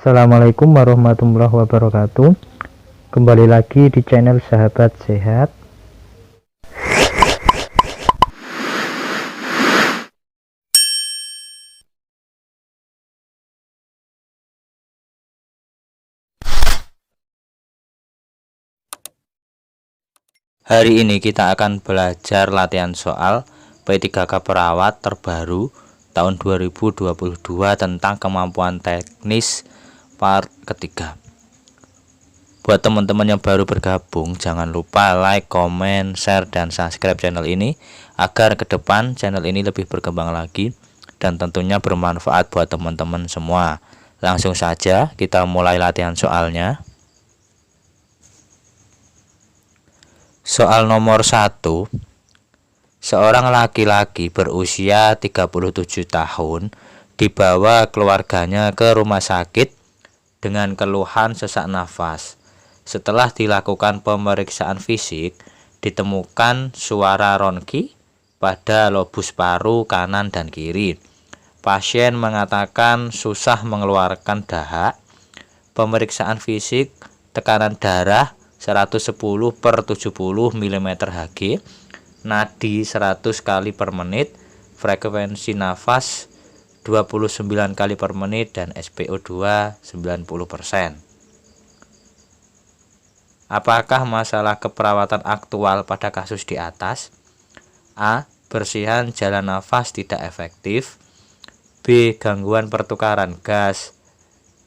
Assalamualaikum warahmatullahi wabarakatuh. Kembali lagi di channel Sahabat Sehat. Hari ini kita akan belajar latihan soal P3K Perawat terbaru tahun 2022 tentang kemampuan teknis part ketiga. Buat teman-teman yang baru bergabung, jangan lupa like, komen, share, dan subscribe channel ini agar ke depan channel ini lebih berkembang lagi dan tentunya bermanfaat buat teman-teman semua. Langsung saja kita mulai latihan soalnya. Soal nomor 1. Seorang laki-laki berusia 37 tahun dibawa keluarganya ke rumah sakit dengan keluhan sesak nafas. Setelah dilakukan pemeriksaan fisik, ditemukan suara ronki pada lobus paru kanan dan kiri. Pasien mengatakan susah mengeluarkan dahak. Pemeriksaan fisik, tekanan darah 110/70 mm Hg, nadi 100 kali per menit, frekuensi nafas 29 kali per menit, dan SpO2 90%. Apakah masalah keperawatan aktual pada kasus di atas? A. Bersihan jalan nafas tidak efektif. B. Gangguan pertukaran gas.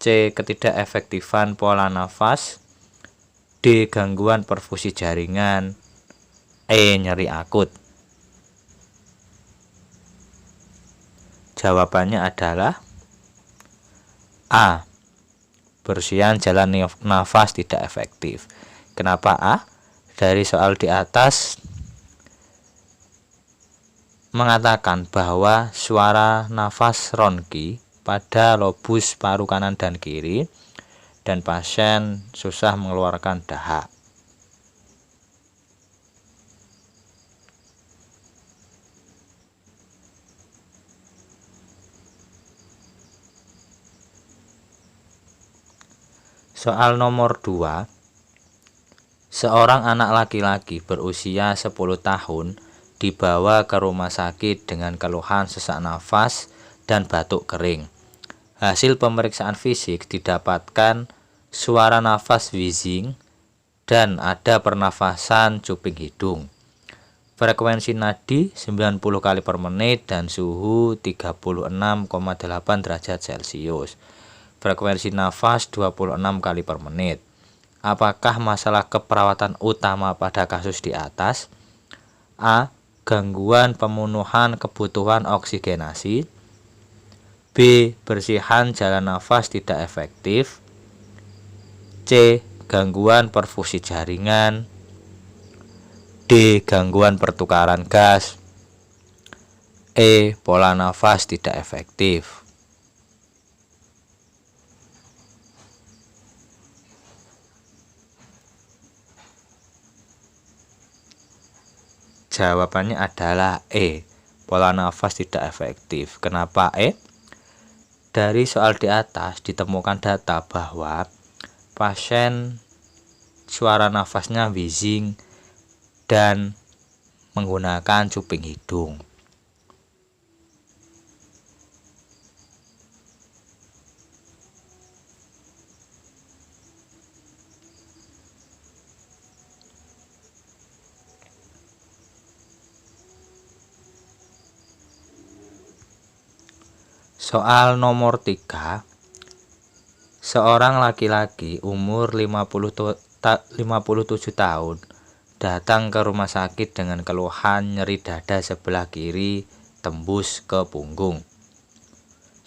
C. Ketidakefektifan pola nafas. D. Gangguan perfusi jaringan. E. Nyeri akut. Jawabannya adalah A. Bersihan jalan nafas tidak efektif. Kenapa A? Dari soal di atas mengatakan bahwa suara nafas ronki pada lobus paru kanan dan kiri, dan pasien susah mengeluarkan dahak. Soal nomor 2. Seorang anak laki-laki berusia 10 tahun dibawa ke rumah sakit dengan keluhan sesak nafas dan batuk kering. Hasil pemeriksaan fisik didapatkan suara nafas wheezing dan ada pernafasan cuping hidung. Frekuensi nadi 90 kali per menit dan suhu 36,8 derajat Celcius. Frekuensi nafas 26 kali per menit. Apakah masalah keperawatan utama pada kasus di atas? A. Gangguan pemenuhan kebutuhan oksigenasi. B. Bersihan jalan nafas tidak efektif. C. Gangguan perfusi jaringan. D. Gangguan pertukaran gas. E. Pola nafas tidak efektif. Jawabannya adalah E. Pola nafas tidak efektif. Kenapa E? Dari soal di atas ditemukan data bahwa pasien suara nafasnya wheezing dan menggunakan cuping hidung. Soal nomor 3. Seorang laki-laki umur 57 tahun datang ke rumah sakit dengan keluhan nyeri dada sebelah kiri tembus ke punggung.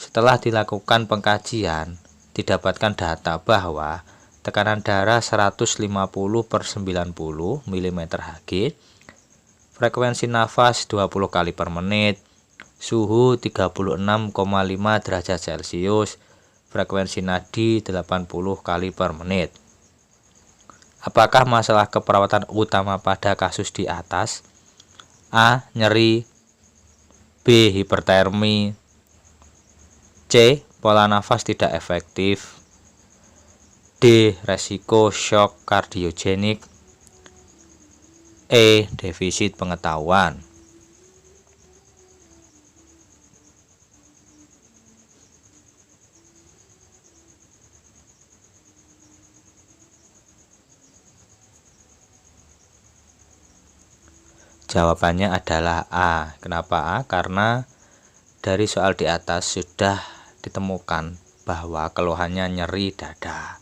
Setelah dilakukan pengkajian, didapatkan data bahwa tekanan darah 150/90 mm Hg, frekuensi nafas 20 kali per menit, suhu 36,5 derajat Celcius, frekuensi nadi 80 kali per menit. Apakah masalah keperawatan utama pada kasus di atas? A. Nyeri. B. Hipertermi. C. Pola nafas tidak efektif. D. Resiko shock kardiogenik. E. Defisit pengetahuan. Jawabannya adalah A. Kenapa A? Karena dari soal di atas sudah ditemukan bahwa keluhannya nyeri dada.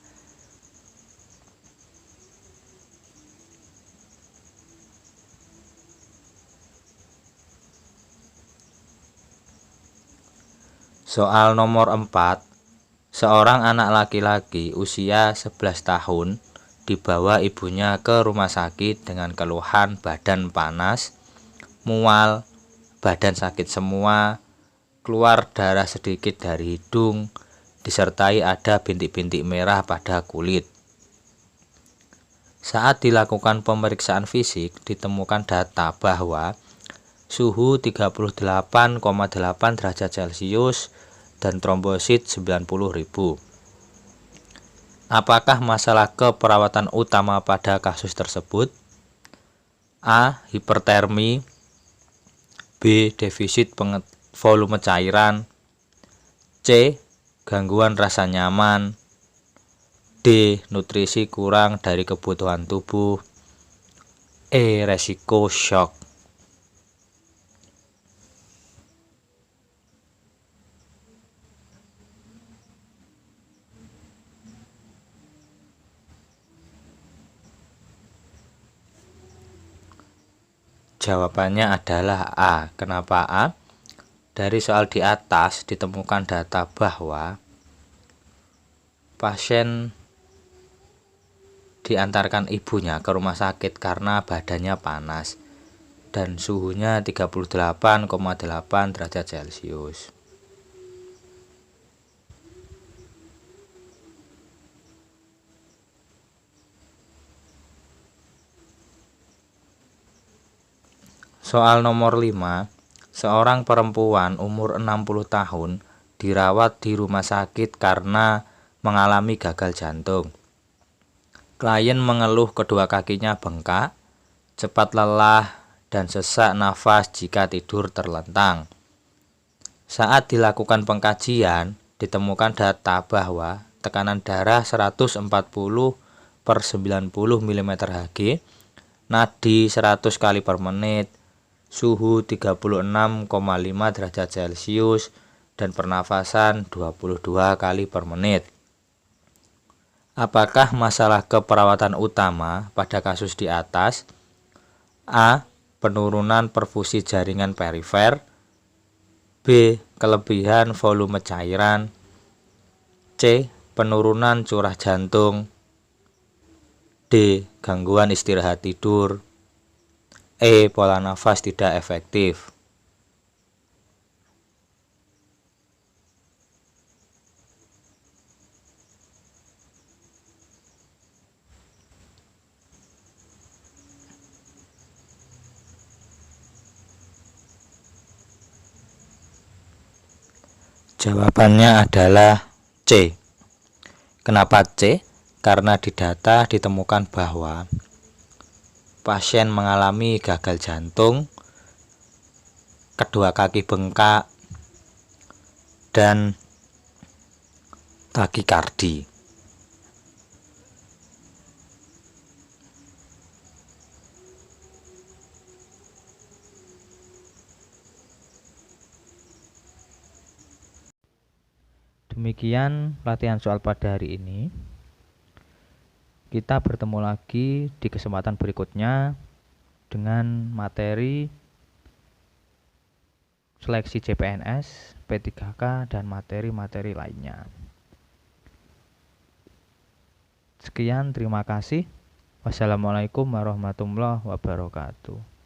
Soal nomor 4. Seorang anak laki-laki usia 11 tahun dibawa ibunya ke rumah sakit dengan keluhan badan panas, mual, badan sakit semua, keluar darah sedikit dari hidung, disertai ada bintik-bintik merah pada kulit. Saat dilakukan pemeriksaan fisik, ditemukan data bahwa suhu 38,8 derajat Celcius dan trombosit 90.000. Apakah masalah keperawatan utama pada kasus tersebut? A. Hipertermi. B. Defisit volume cairan. C. Gangguan rasa nyaman. D. Nutrisi kurang dari kebutuhan tubuh. E. Resiko shock. Jawabannya adalah A. Kenapa A? Dari soal di atas ditemukan data bahwa pasien diantarkan ibunya ke rumah sakit karena badannya panas dan suhunya 38,8 derajat Celcius. Soal nomor 5. Seorang perempuan umur 60 tahun dirawat di rumah sakit karena mengalami gagal jantung. Klien mengeluh kedua kakinya bengkak, cepat lelah, dan sesak nafas jika tidur terlentang. Saat dilakukan pengkajian, ditemukan data bahwa tekanan darah 140/90 mm Hg, nadi 100 kali per menit, suhu 36,5 derajat Celcius, dan pernafasan 22 kali per menit. Apakah masalah keperawatan utama pada kasus di atas? A. Penurunan perfusi jaringan perifer. B. Kelebihan volume cairan. C. Penurunan curah jantung. D. Gangguan istirahat tidur. E. Pola nafas tidak efektif. Jawabannya adalah C. Kenapa C? Karena di data ditemukan bahwa pasien mengalami gagal jantung, kedua kaki bengkak, dan takikardi. Demikian latihan soal pada hari ini. Kita bertemu lagi di kesempatan berikutnya dengan materi seleksi CPNS, P3K, dan materi-materi lainnya. Sekian, terima kasih. Wassalamualaikum warahmatullahi wabarakatuh.